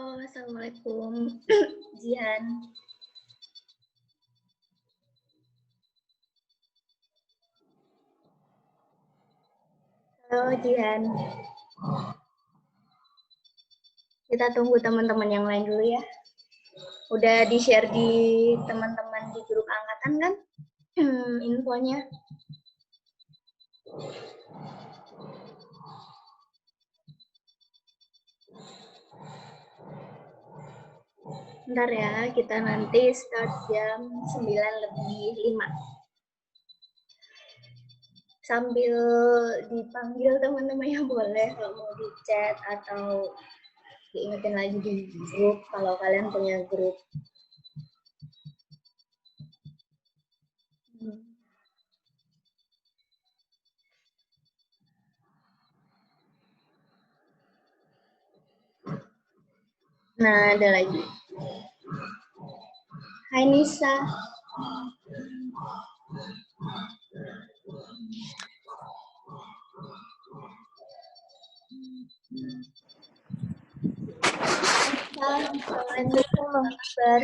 Halo, Assalamualaikum. Jihan. Halo, Jihan. Kita tunggu teman-teman yang lain dulu ya. Udah di-share di teman-teman di grup angkatan kan? Infonya. Bentar ya, kita nanti start jam 9:05. Sambil dipanggil teman-temannya boleh kalau mau di chat atau diingetin lagi di grup kalau kalian punya grup. Nah, ada lagi. Hai Nisa. Assalamualaikum, apa kabar?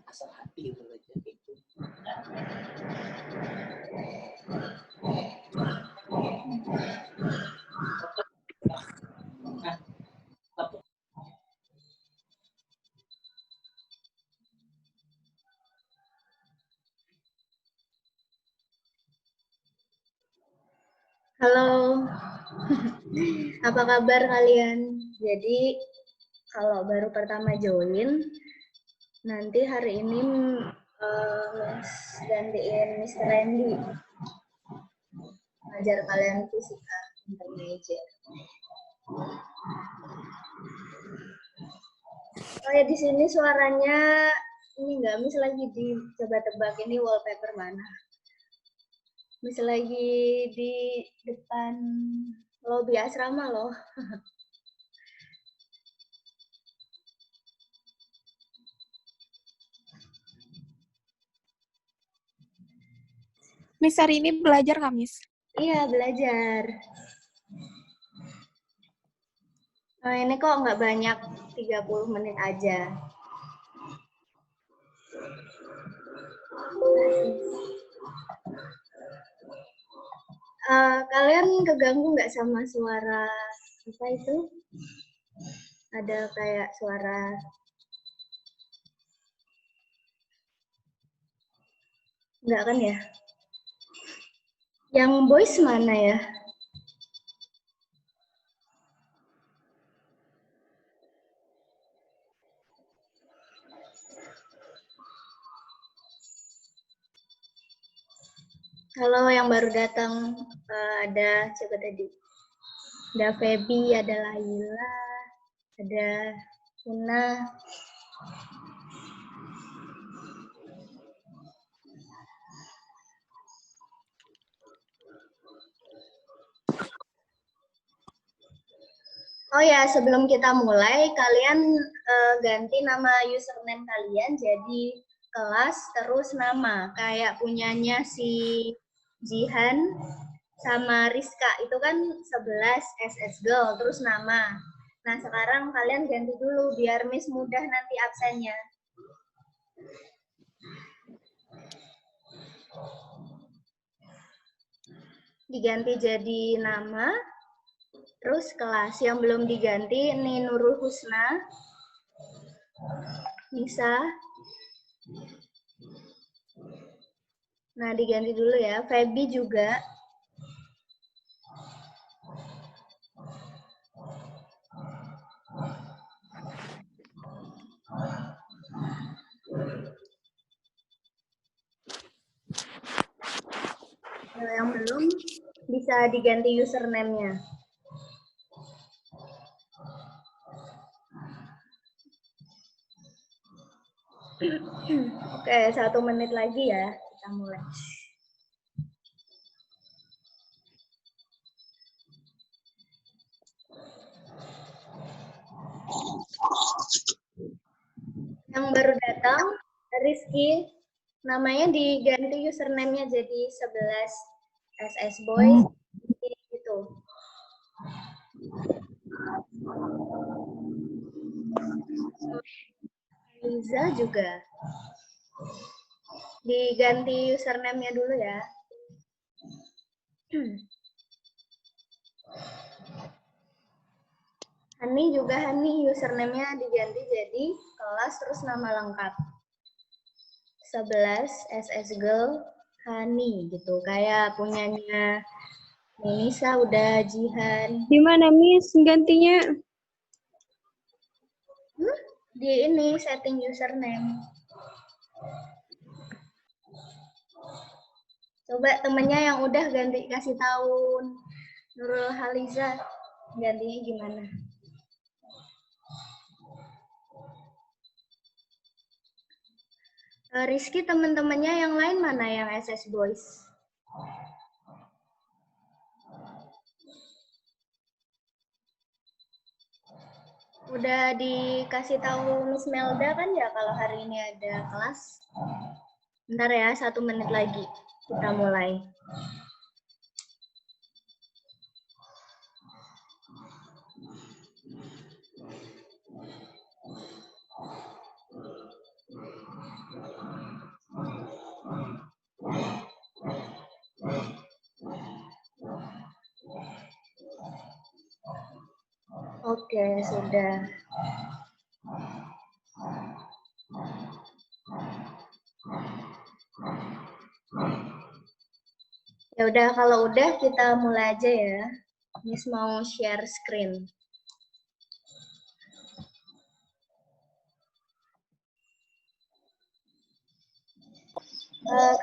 Asal hati itu aja gitu. Halo, apa kabar kalian? Jadi kalau baru pertama join, nanti hari ini gantiin Mr. Randy ngajar kalian fisika intermediate. Oh ya, di sini suaranya ini enggak, Miss lagi coba tebak ini wallpaper mana. Miss lagi di depan lobi asrama loh. Miss hari ini belajar nggak, Miss? Iya, belajar. Nah, ini kok nggak banyak, 30 menit aja. Kalian keganggu nggak sama suara apa itu? Ada kayak suara nggak kan ya? Yang voice mana ya? Halo yang baru datang, ada coba tadi. Ada Feby, ada Laila, ada Una. Oh ya, sebelum kita mulai, kalian ganti nama username kalian jadi kelas terus nama. Kayak punyanya si Jihan sama Rizka, itu kan 11 SS Girl, terus nama. Nah, sekarang kalian ganti dulu biar Miss mudah nanti absennya. Diganti jadi nama. Terus kelas yang belum diganti, ini Nurul Husna, Nisa. Nah, diganti dulu ya. Feby juga. Nah, yang belum bisa diganti username-nya. Oke, 1 menit lagi ya, kita mulai. Yang baru datang, Rizky, namanya diganti username-nya jadi 11 SS Boy, gitu. Liza juga. Diganti username-nya dulu ya. Hani juga Hani, username-nya diganti jadi kelas terus nama lengkap. 11 SS Girl Hani gitu. Kayak punyanya Nisa udah Jihan. Gimana, Miss? Gantinya? Di ini setting username. Coba temennya yang udah ganti kasih tahu Nurul Haliza gantinya gimana? Rizky teman-temannya yang lain mana yang SS Boys? Udah dikasih tahu Miss Melda kan ya kalau hari ini ada kelas? Bentar ya, 1 menit lagi kita mulai. Oke, sudah. Ya udah, kalau udah kita mulai aja ya. Miss mau share screen.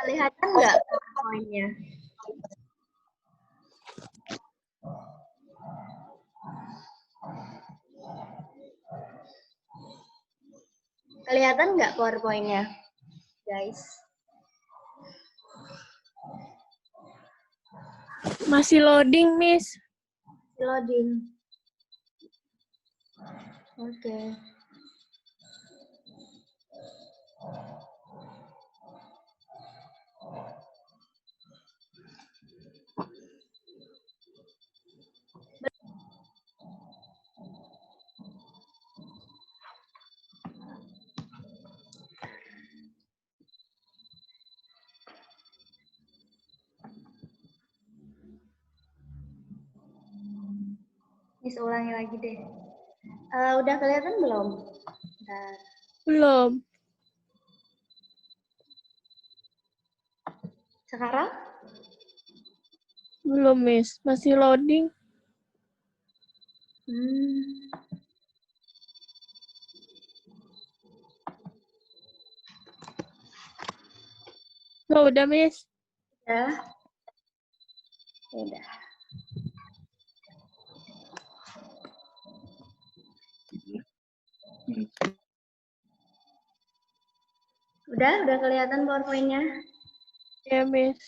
Kelihatan nggak PowerPoint-nya? Kelihatan nggak PowerPoint-nya, guys? Masih loading, Miss. Loading. Oke. Miss ulangi lagi deh. Udah kelihatan belum? Bentar. Belum. Sekarang? Belum, Miss. Masih loading. Oh, udah, Miss. Ya. Udah. Udah kelihatan PowerPoint-nya? Ya, Miss.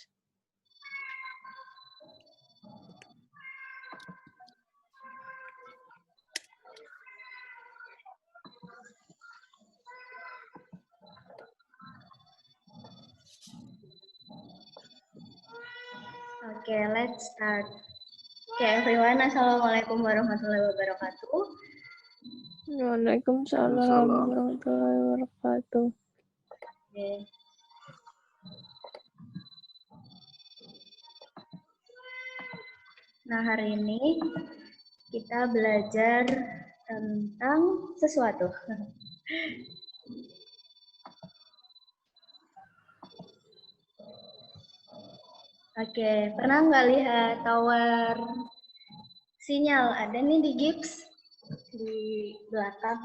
Oke, let's start. Oke, everyone. Assalamualaikum warahmatullahi wabarakatuh. Waalaikumsalam warahmatullahi wabarakatuh. Oke. Nah, hari ini kita belajar tentang sesuatu. Oke, pernah nggak lihat tower sinyal? Ada nih di gips di belakang.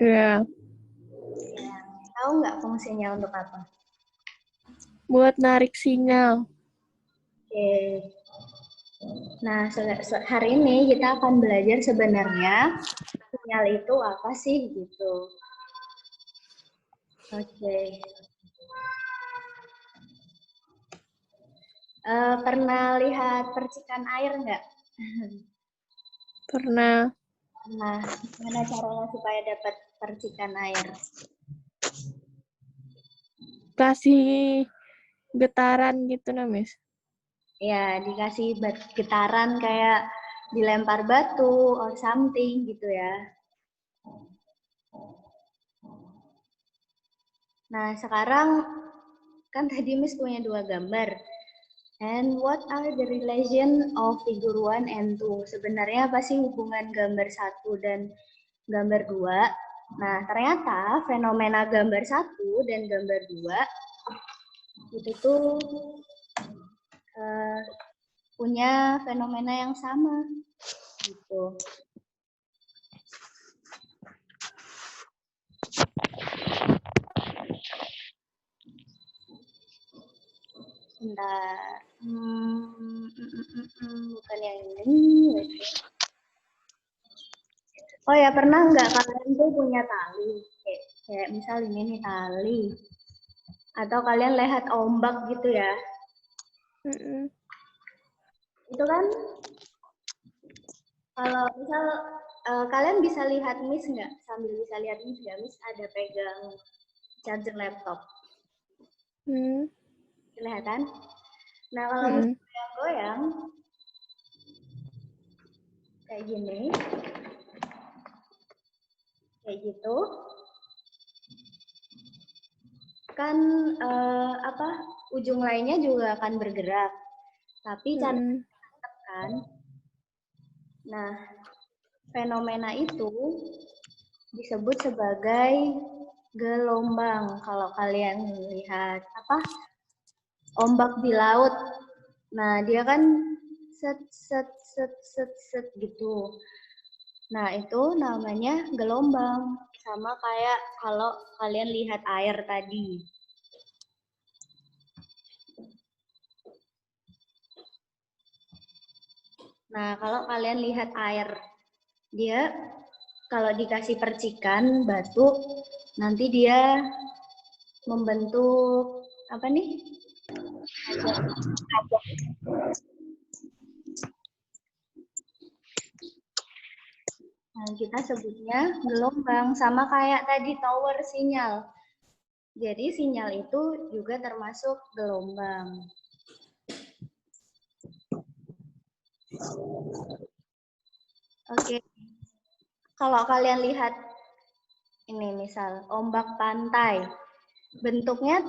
Ya, Tahu nggak fungsinya untuk apa? buat narik sinyal. Oke. Nah, hari ini kita akan belajar sebenarnya sinyal itu apa sih gitu. Oke. Pernah lihat percikan air nggak? Pernah. Nah, gimana caranya supaya dapat percikan air? Kasih getaran gitu, nah, Miss. Ya, dikasih getaran kayak dilempar batu or something gitu ya. Nah, sekarang kan tadi Miss punya 2 gambar. And what are the relation of figure 1 and 2? Sebenarnya apa sih hubungan gambar 1 dan gambar 2? Nah, ternyata fenomena gambar 1 dan gambar 2 itu tuh punya fenomena yang sama. Gitu. Bentar. Bukan yang ini. Oh ya, pernah nggak kalian tuh punya tali? Kayak misal ini nih tali. Atau kalian lihat ombak gitu ya. Itu kan, kalau misal kalian bisa lihat Miss nggak? Sambil bisa lihat Miss nggak? Miss ada pegang charger laptop. Kelihatan? Nah, kalau misalnya goyang, kayak gini, kayak gitu, kan ujung lainnya juga akan bergerak, tapi cara kan. Nah, fenomena itu disebut sebagai gelombang. Kalau kalian lihat ombak di laut, nah dia kan set gitu. Nah, itu namanya gelombang. Sama kayak kalau kalian lihat air tadi. Nah, kalau kalian lihat air, dia kalau dikasih percikan batu, nanti dia membentuk apa nih? Nah, kita sebutnya gelombang, sama kayak tadi tower sinyal. Jadi sinyal itu juga termasuk gelombang. Oke. Kalau kalian lihat ini misal ombak pantai, bentuknya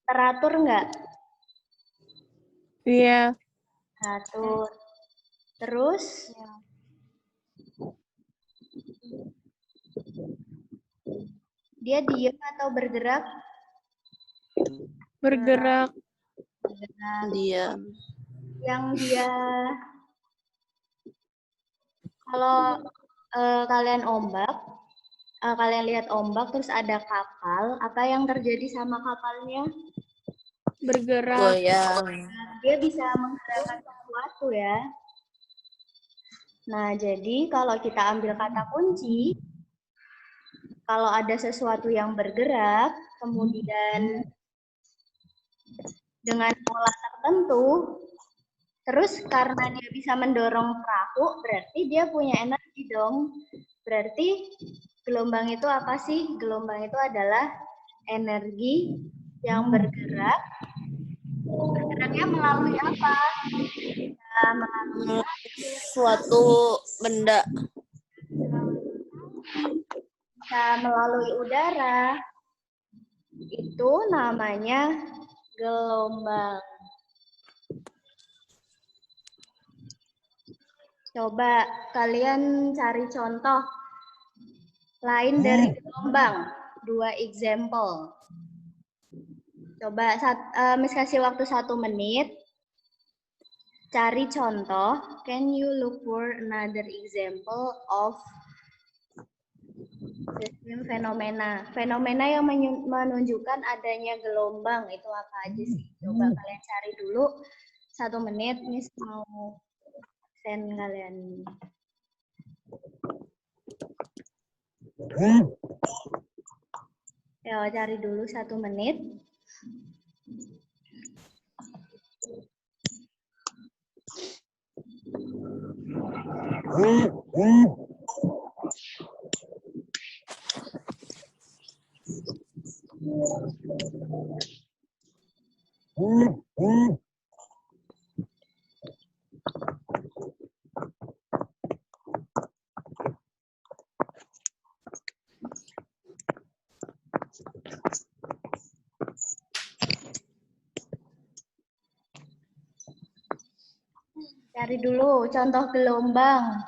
teratur nggak? Iya. Teratur. Terus dia diam atau bergerak? Bergerak. Diam. Yang dia kalau kalian lihat ombak terus ada kapal, apa yang terjadi sama kapalnya? Bergerak. Goyang. Dia bisa menggerakkan sesuatu ya. Nah, jadi kalau kita ambil kata kunci, kalau ada sesuatu yang bergerak, kemudian dengan pola tertentu, terus karena dia bisa mendorong perahu, berarti dia punya energi dong. Berarti gelombang itu apa sih? Gelombang itu adalah energi yang bergerak. Bergeraknya melalui apa? Melalui Suatu benda. bisa melalui udara. Itu namanya gelombang. Coba kalian cari contoh lain dari gelombang. 2 example. Coba Miss kasih waktu 1 menit. Cari contoh. Can you look for another example of sistem fenomena? Fenomena yang menunjukkan adanya gelombang itu apa aja sih? Coba kalian cari dulu 1 menit. Miss mau send kalian. Ya, cari dulu 1 menit. Cari dulu contoh gelombang.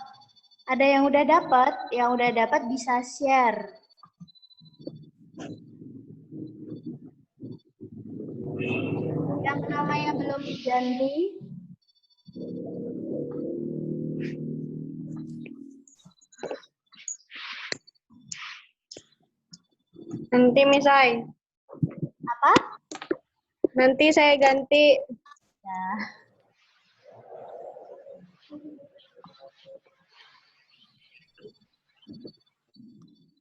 Ada yang udah dapat? Yang udah dapat bisa share. Yang namanya belum diganti, Nanti misai. apa? Nanti saya ganti. Ya.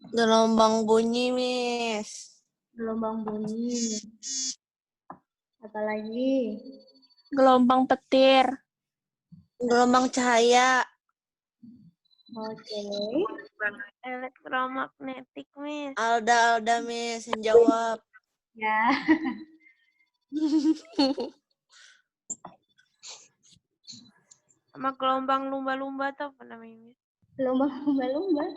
Gelombang bunyi, Miss. Gelombang bunyi. Apalagi? Gelombang petir. Gelombang cahaya. Oke. Elektromagnetik, Miss. Alda, Miss, yang jawab. Ya. Sama gelombang lumba-lumba tuh apa namanya, Miss? Gelombang lumba-lumba.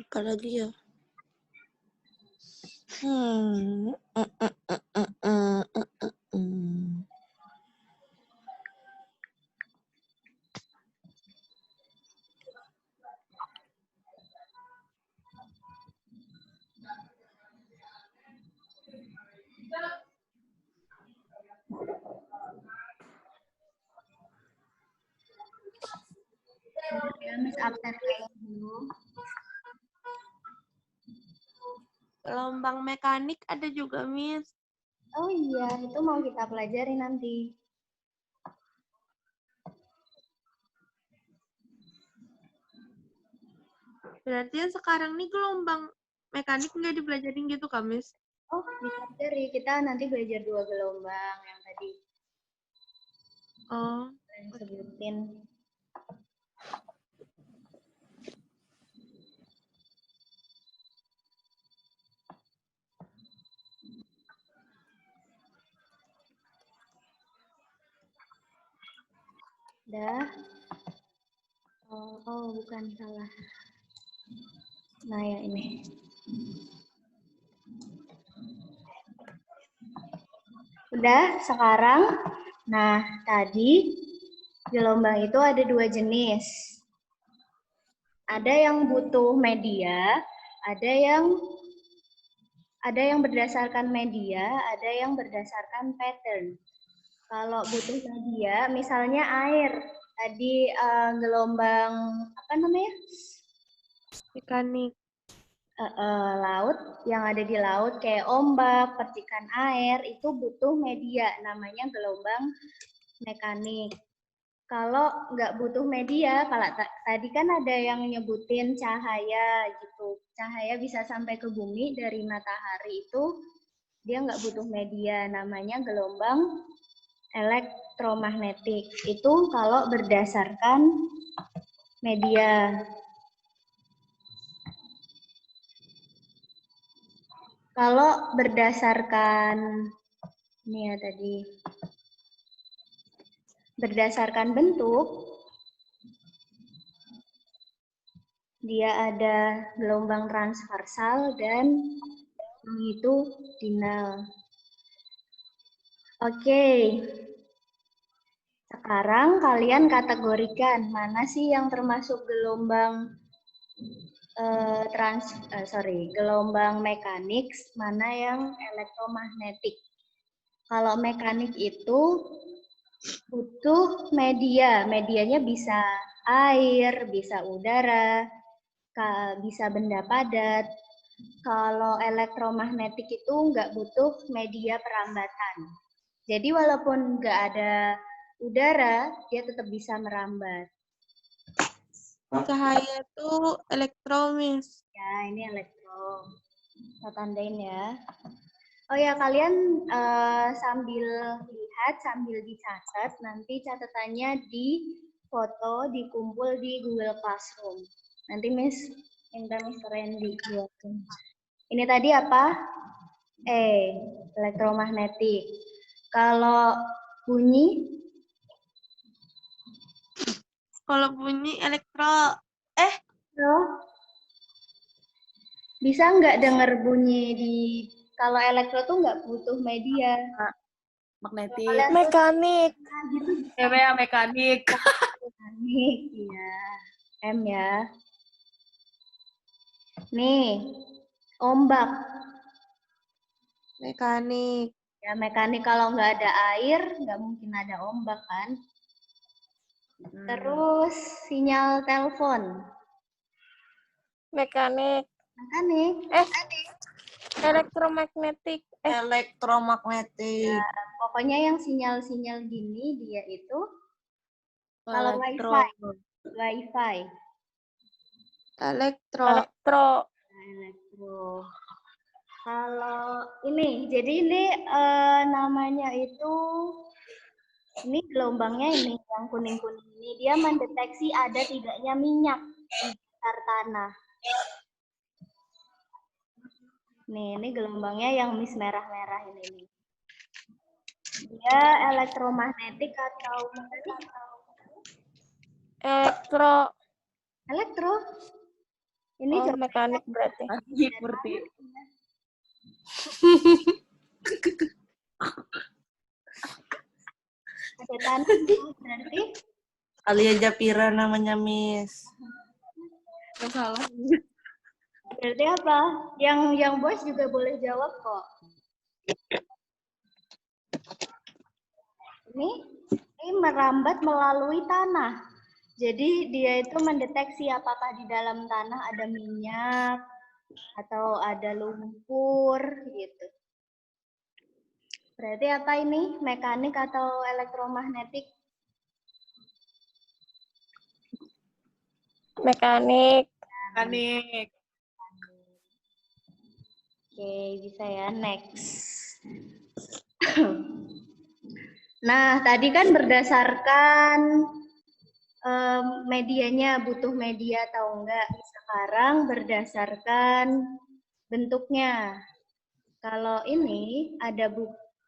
Apa lagi ya? Hmm. Ya, Miss absen dulu. Gelombang mekanik ada juga, Miss. Oh iya, itu mau kita pelajari nanti. Berarti yang sekarang nih gelombang mekanik nggak dipelajarin gitu, Kak, Miss? Oh, dipelajari. Kita nanti belajar 2 gelombang yang tadi Oh. yang sebutin. Udah. Oh, bukan salah. Nah, ya ini. Udah, sekarang. Nah, tadi gelombang itu ada 2 jenis. Ada yang butuh media, ada yang berdasarkan media, ada yang berdasarkan pattern. Kalau butuh media, misalnya air. Tadi gelombang apa namanya? Mekanik. Laut, yang ada di laut kayak ombak, percikan air, itu butuh media, namanya gelombang mekanik. Kalau nggak butuh media, kalau tadi kan ada yang nyebutin cahaya gitu. Cahaya bisa sampai ke bumi dari matahari itu, dia nggak butuh media, namanya gelombang elektromagnetik. Itu kalau berdasarkan media. Kalau berdasarkan ini ya tadi, berdasarkan bentuk, dia ada gelombang transversal dan longitudinal. Oke, sekarang kalian kategorikan mana sih yang termasuk gelombang gelombang mekanik, mana yang elektromagnetik. Kalau mekanik itu butuh media, medianya bisa air, bisa udara, bisa benda padat. Kalau elektromagnetik itu nggak butuh media perambatan. Jadi walaupun nggak ada udara, dia tetap bisa merambat. Cahaya tuh elektro, Miss. Ya, ini elektro. Kita tandain ya. Oh ya, kalian sambil lihat, sambil dicatat, nanti catatannya di foto, dikumpul di Google Classroom. Nanti minta Mr. Randy buatin. Ini tadi apa? Elektromagnetik. Kalau bunyi? Kalau bunyi elektro. Bisa nggak dengar bunyi di... Kalau elektro tuh nggak butuh media. Magnetik. Kalian Mekanik. gitu Ya, mekanik. mekanik, ya. M ya. Nih, ombak. Mekanik. Ya, mekanik kalau nggak ada air, nggak mungkin ada ombak kan. Terus sinyal telepon. Mekanik. Mekanik. Elektromagnetik. Elektromagnetik. Pokoknya yang sinyal-sinyal gini dia itu kalau Elektro. wifi. Elektro. Elektro. Elektro. Kalau ini, jadi ini namanya itu, ini gelombangnya ini yang kuning-kuning ini dia mendeteksi ada tidaknya minyak di sekitar tanah. Nih, ini gelombangnya yang mis merah-merah ini nih. Dia elektromagnetik atau Elektro. elektro. Ini Oh, coba mekanik berarti. Berarti. ada tanah berarti Alia Japira namanya, Miss. Gak salah. berarti apa? Yang bos juga boleh jawab kok. Ini merambat melalui tanah. Jadi dia itu mendeteksi apakah di dalam tanah ada minyak atau ada lumpur gitu. Berarti apa ini? Mekanik atau elektromagnetik? Mekanik. Mekanik. Oke, bisa ya. Next. Nah, tadi kan berdasarkan medianya, butuh media atau enggak. Sekarang berdasarkan bentuknya. Kalau ini ada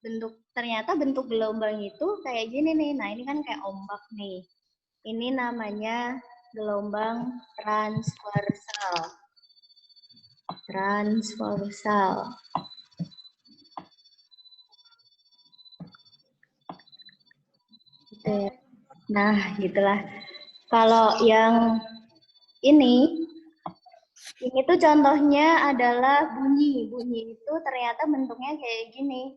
bentuk, ternyata bentuk gelombang itu kayak gini nih. Nah, ini kan kayak ombak nih. Ini namanya gelombang transversal. Transversal. Gitu. Nah, gitulah. Kalau yang ini tuh contohnya adalah bunyi. Bunyi itu ternyata bentuknya kayak gini.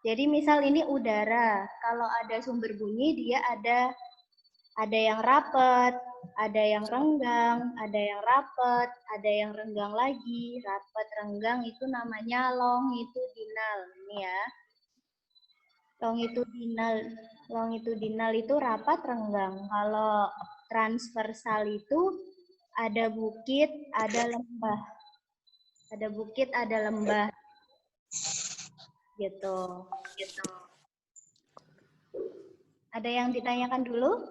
Jadi misal ini udara. Kalau ada sumber bunyi, dia ada yang rapat, ada yang renggang, ada yang rapat, ada yang renggang lagi. Rapat, renggang itu namanya longitudinal. Ini ya. Longitudinal itu rapat, renggang. Kalau transversal itu ada bukit, ada lembah. Ada bukit, ada lembah. Gitu. Ada yang ditanyakan dulu?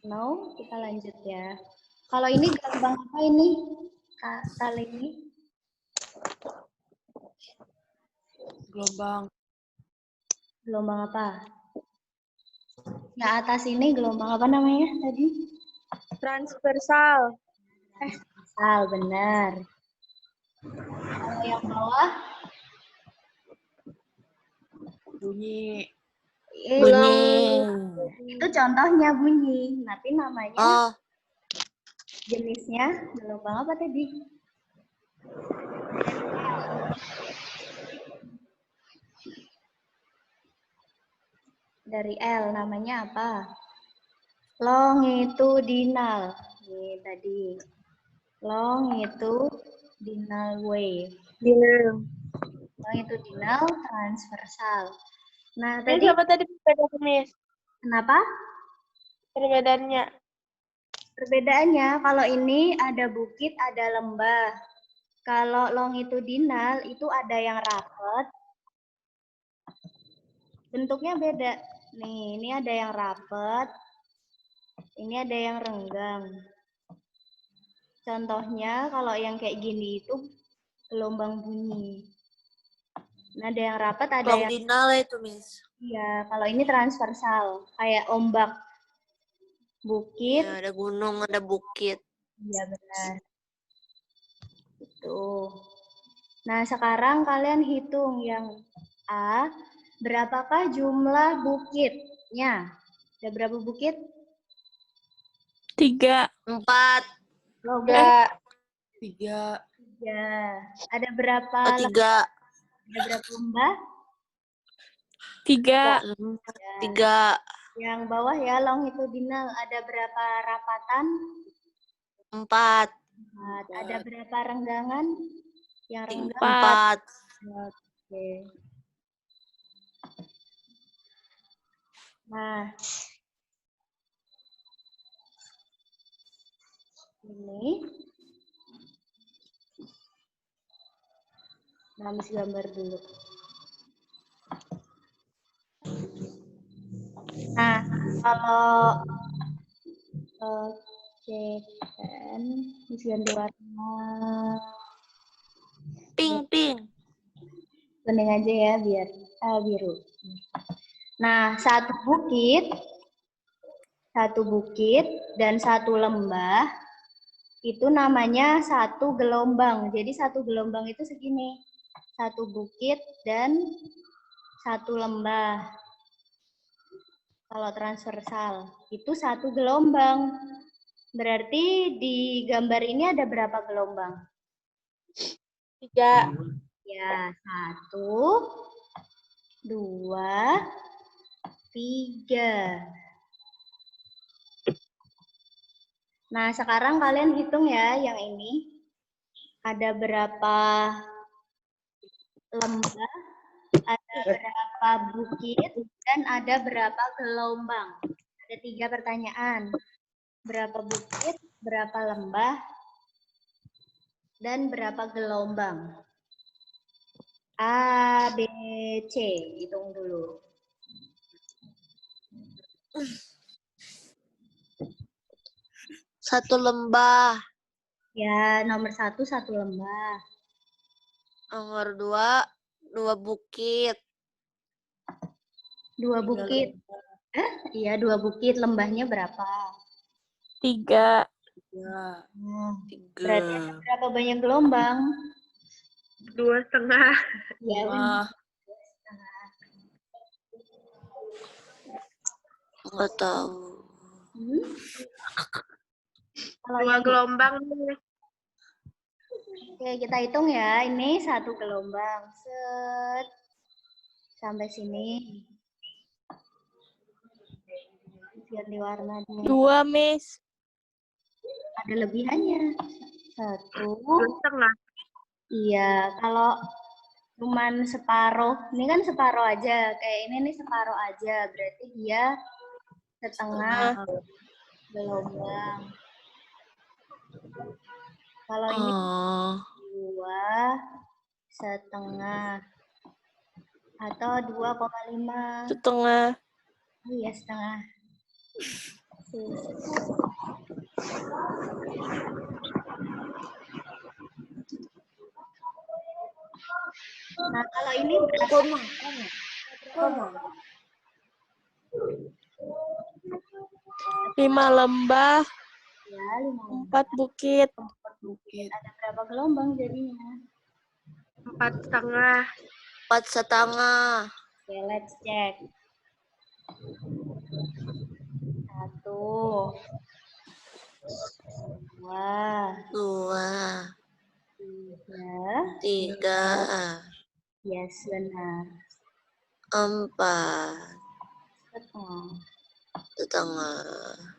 No, kita lanjut ya. Kalau ini gelombang apa ini? Kali ini? Gelombang apa? Yang atas ini gelombang apa namanya tadi? Transversal. Transversal, benar. Kalau yang bawah? Bunyi. Bunyi. Itu contohnya bunyi, tapi namanya Oh, jenisnya gelombang apa tadi? Dari L namanya apa? Longitudinal. Ini tadi. Longitudinal wave. Longitudinal transversal. Nah, tadi apa tadi perbedaannya, Miss? kenapa? Perbedaannya. Perbedaannya kalau ini ada bukit, ada lembah. Kalau longitudinal itu ada yang rapat. Bentuknya beda. Nih, ini ada yang rapat. Ini ada yang renggang. Contohnya kalau yang kayak gini itu gelombang bunyi. Nah, ada yang rapat, ada yang Longitudinal itu, Miss. iya, kalau ini transversal, kayak ombak. Bukit, Ya, ada gunung, ada bukit. iya benar. Itu. Nah, sekarang kalian hitung yang A, berapakah jumlah bukitnya? Ada berapa bukit? 3. 4. Oh, 3. 3. ya. Ada berapa? 3. Ada berapa lembah? 3. 3. Yang bawah ya, longitudinal. Ada berapa rapatan? 4. 4. Ada berapa renggangan? Yang renggang? 4. Oke. Nah, ini. Mams gambar dulu. Nah, kalau oke kan, ganti warna Pink. kuning aja ya biar biru. Nah, satu bukit dan satu lembah itu namanya satu gelombang. Jadi satu gelombang itu segini. Satu bukit dan satu lembah. Kalau transversal itu satu gelombang. Berarti di gambar ini ada berapa gelombang? 3. Ya, 1, 2, 3. Nah, sekarang kalian hitung ya yang ini. Ada berapa lembah, ada berapa bukit, dan ada berapa gelombang. Ada 3 pertanyaan. Berapa bukit, berapa lembah, dan berapa gelombang. A, B, C. Hitung dulu. Satu lembah. Ya, nomor 1, 1 lembah. Nomor 2 bukit. 2 bukit. Iya, 2 bukit. Lembahnya berapa? 3. Berarti ada berapa banyak gelombang? 2,5. Ya, Nggak tahu. Kalau 2 yang gelombang nih. Oke, kita hitung ya. Ini 1 gelombang. Set. Sampai sini. Ganti warna deh. 2, Miss. Ada lebihannya. 1. 2,5. Iya, kalau cuman separuh. Ini kan separuh aja. Kayak ini nih separuh aja. Berarti dia setengah gelombang. Kalau ini 2,5 atau 2,5. Setengah. Iya, setengah. Nah, kalau ini berapa? 5 lembah, Ya, 5. 4 bukit. Ada berapa gelombang jadinya? 4,5. 4,5. Oke, let's check. 1, 2, 3. yes, benar. 4. Setengah. 1,5.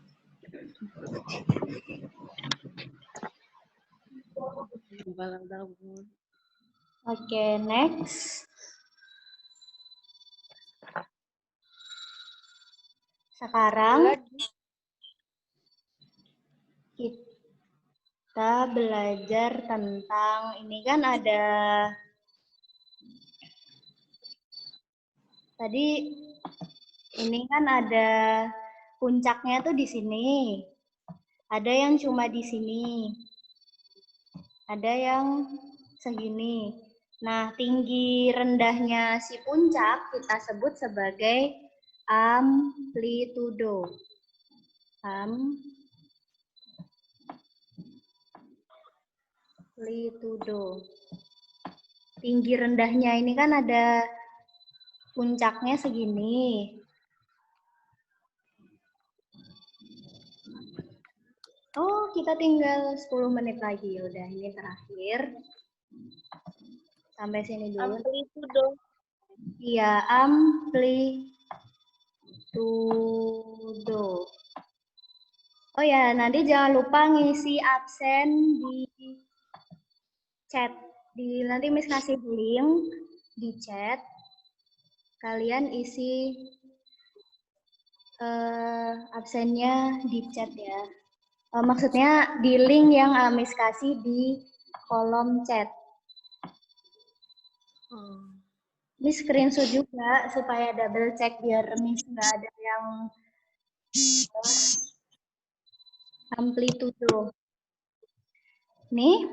Oke, next. Sekarang kita belajar tentang ini kan ada tadi ini kan ada puncaknya tuh di sini. Ada yang cuma di sini. Ada yang segini. Nah, tinggi rendahnya si puncak kita sebut sebagai amplitudo. Amplitudo. tinggi rendahnya ini kan ada puncaknya segini. Oh, kita tinggal 10 menit lagi. Udah, ini terakhir. Sampai sini dulu. Amplitudo. Iya, amplitudo. Oh ya, nanti jangan lupa ngisi absen di chat. Nanti Miss kasih link di chat. Kalian isi absennya di chat ya. Maksudnya di link yang Miss kasih di kolom chat. Miss screenshot juga supaya double check biar Miss nggak ada yang amplitudo. Nih,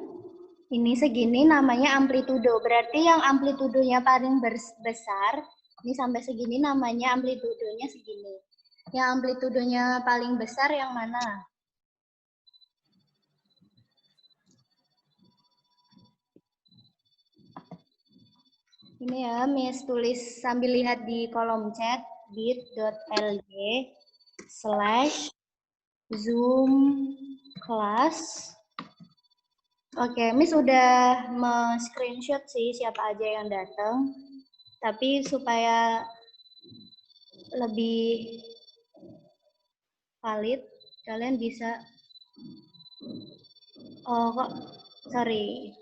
ini segini namanya amplitudo. Berarti yang amplitudonya paling besar, ini sampai segini namanya amplitudonya segini. Yang amplitudonya paling besar yang mana? Ini ya, Miss tulis sambil lihat di kolom chat bit.ly/zoom class. Oke, Miss udah screenshot sih siapa aja yang datang. Tapi supaya lebih valid, kalian bisa sorry,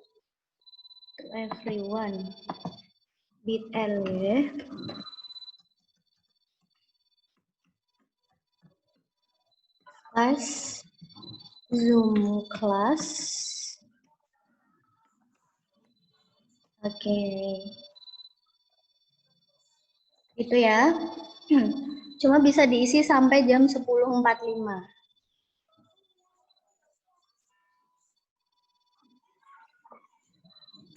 to everyone. bit.ly /zoom class. Oke. Itu ya. Cuma bisa diisi sampai jam 10.45.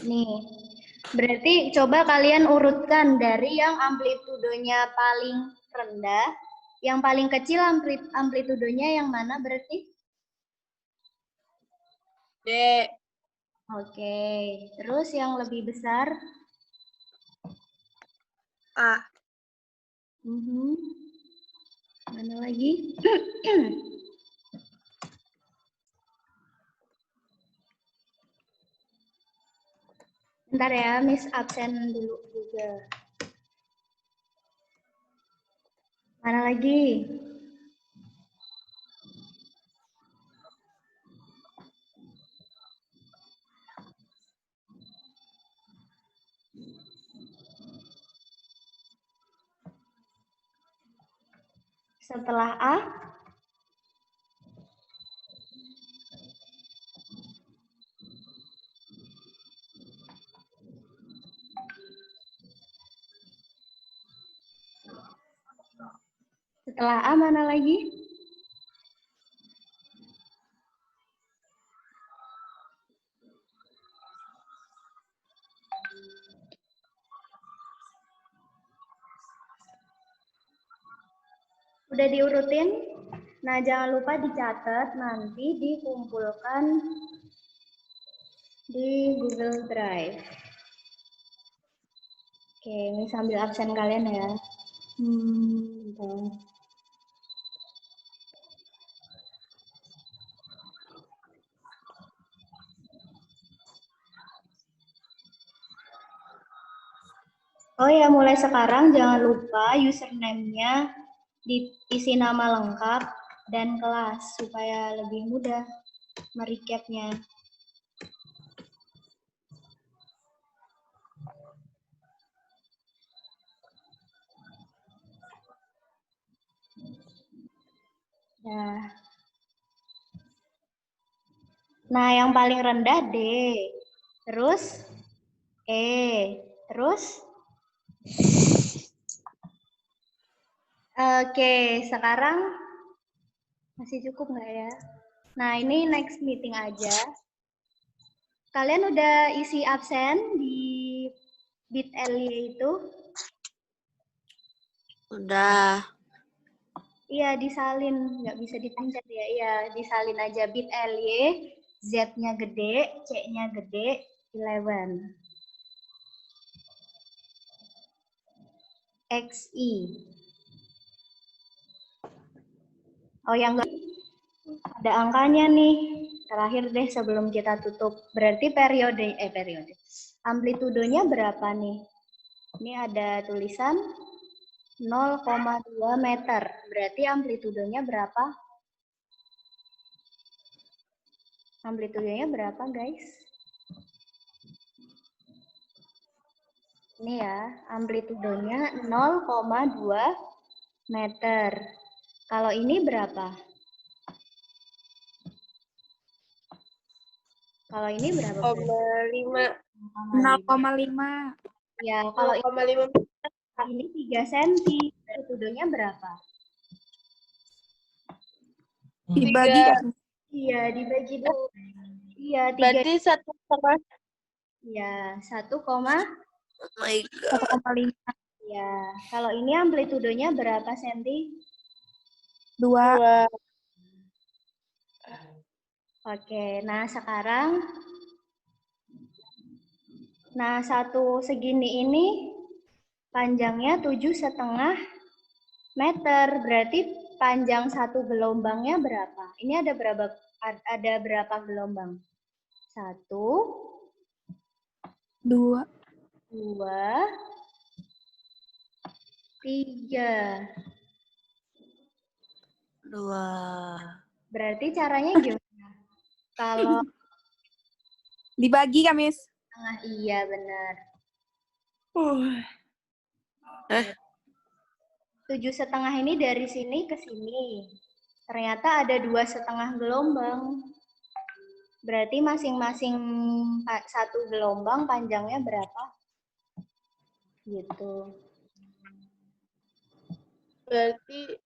Nih, berarti coba kalian urutkan dari yang amplitudonya paling rendah, yang paling kecil amplitudonya yang mana berarti? D. Oke, terus yang lebih besar? A. Mana lagi? Bentar ya, Miss absen dulu juga. Mana lagi? Setelah A? Setelah A mana lagi? Udah diurutin? Nah, jangan lupa dicatat, nanti dikumpulkan di Google Drive. Oke, ini sambil absen kalian ya. Bentar. Oh ya, mulai sekarang jangan lupa username-nya diisi nama lengkap dan kelas supaya lebih mudah merecapnya. Nah, yang paling rendah D, terus E, terus Oke, sekarang masih cukup nggak ya? Nah, ini next meeting aja. Kalian udah isi absen di bit.ly itu? Udah. Iya, disalin. Nggak bisa dipencet ya. Iya, disalin aja bit.ly, Z-nya gede, C-nya gede, 11. XI. Oh, yang enggak ada angkanya nih. Terakhir deh sebelum kita tutup. Berarti periode. Amplitudenya berapa nih? Ini ada tulisan 0,2 meter. Berarti amplitudenya berapa? Amplitudenya berapa, guys? Ini ya, amplitudenya 0,2 meter. Kalau ini berapa? Kalau ini berapa? 0,5. Ya, kalau ini 3 cm. Amplitudenya berapa? Dibagi kan? Iya, dibagi 2. Iya, 3. Berarti 1,5. Iya, 1, Oh my God. 1,5. ya. Kalau ini amplitudenya berapa senti? 2. Oke, nah sekarang, nah satu segini ini panjangnya 7,5 meter. Berarti panjang satu gelombangnya berapa? Ini ada berapa gelombang? 1, 2. 2, 3. 2. Berarti caranya gimana? Kalau Dibagi kan, Miss? tengah, iya benar. 7,5 ini dari sini ke sini. Ternyata ada 2,5 gelombang. Berarti masing-masing satu gelombang panjangnya berapa? Gitu. Berarti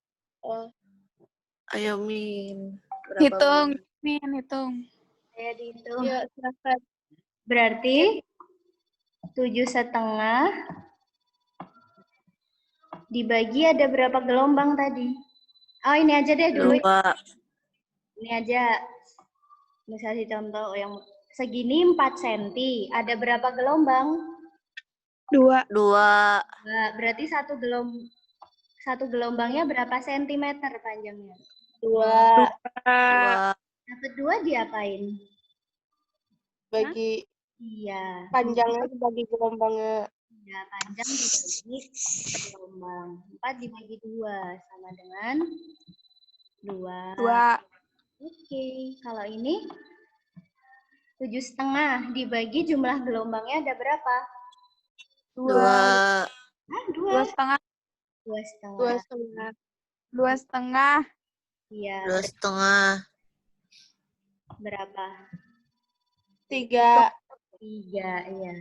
Ayo, Min. Hitung, Min, hitung. Saya dihitung. ya silahkan. Berarti 7,5 dibagi ada berapa gelombang tadi? Oh, ini aja deh dulu. 2. Ini aja. Misalnya contoh yang segini 4 cm. Ada berapa gelombang? 2. 2. Nah, berarti satu gelombangnya berapa sentimeter panjangnya? 2 2. Dapat 2 diapain? bagi Iya. panjangnya dibagi gelombangnya. Ya, panjang dibagi gelombang. 4 dibagi 2 sama dengan 2. 2. Oke, kalau ini 7,5 dibagi jumlah gelombangnya ada berapa? 2. 2,5. 2,5. 2,5. Iya. 2,5. Berapa? 3 3, iya.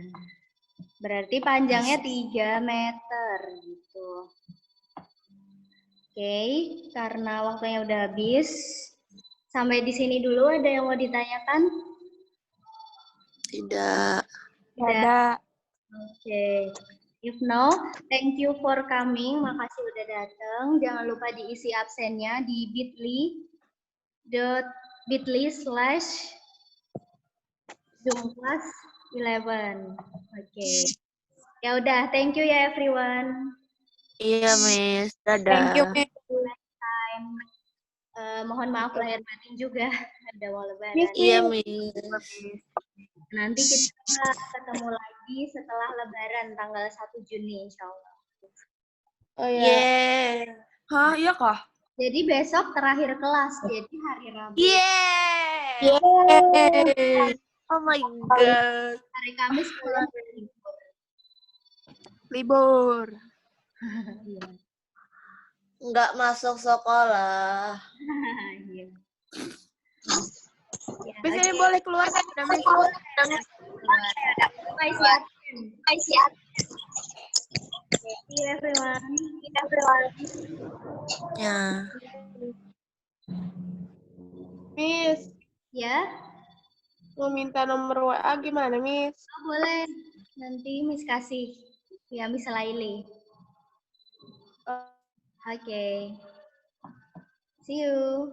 Berarti panjangnya 3 meter gitu. Oke, karena waktunya udah habis. Sampai di sini dulu, ada yang mau ditanyakan? Tidak. Ada. Oke. If no, thank you for coming. Makasih udah datang. Jangan lupa diisi absennya di bit.ly/Zoom class 11. Oke. Ya udah, thank you ya everyone. Iya, Miss. Dadah. Thank you, Miss. Mohon maaf lahir batin juga. Ada mau lebaran. Iya, Miss. Nanti kita ketemu lagi setelah lebaran tanggal 1 Juni insya Allah. oh ya. Yeay. Hah, iya kah? Jadi besok terakhir kelas, jadi hari Rabu. Yeay. Yeay. Oh my God. Hari Kamis kalian libur. Libur. Iya. Nggak masuk sekolah. Iya. Ya, Miss, ini oke. boleh keluar kan? Udah, Miss? Bye, siap. See you everyone. Ya. Miss, Ya, mau minta nomor WA gimana, Miss? boleh. Nanti Miss kasih. Ya, Miss Laili. Oke. See you.